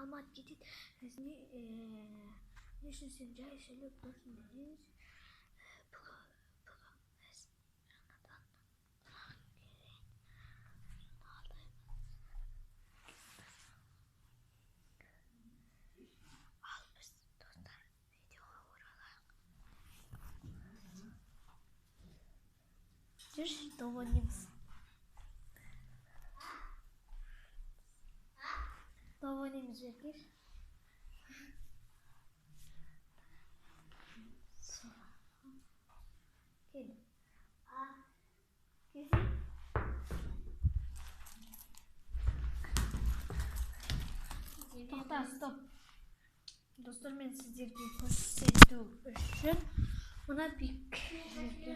алмат кетет. Не үшін сен жай сөйлеп тұрсың дедіңіз. Жүрші, доводимыз. Доводимыз беркеш. Кел. Келсең. Тоқта, стоп. Достар, мен сіздерге көрсету үшін мына пик жерге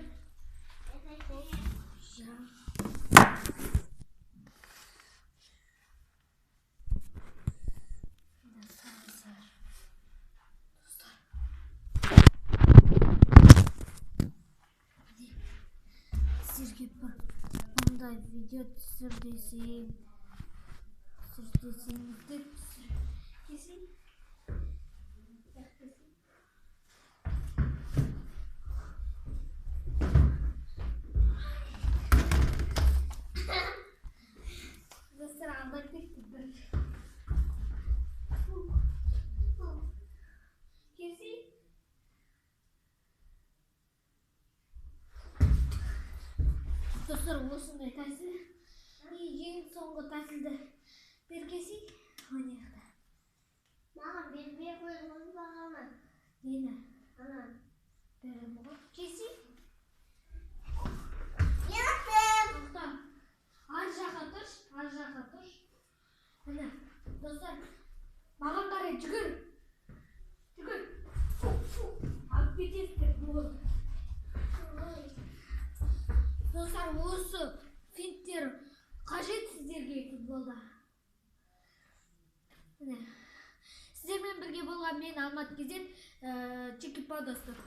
сіздерге бір мындай видео түсір десең достар, алдай кетті бір. Келсең. Достар, осындай тәсіл. Ең соңғы тәсілді беркесің. Онеқта. Маған бермей қойыңыз бағаны. Нені? Анан. Берем ғой. Келсең. Яқтым. Тоқта. Ар жаққа тұрш. Міне, достар, маған қарай жүгір. Алып кетесіздер болды. Достар, осы финттер қажет сіздерге футболда. Сіздермен бірге болған мен Алмат Кезен, Чекипа достар.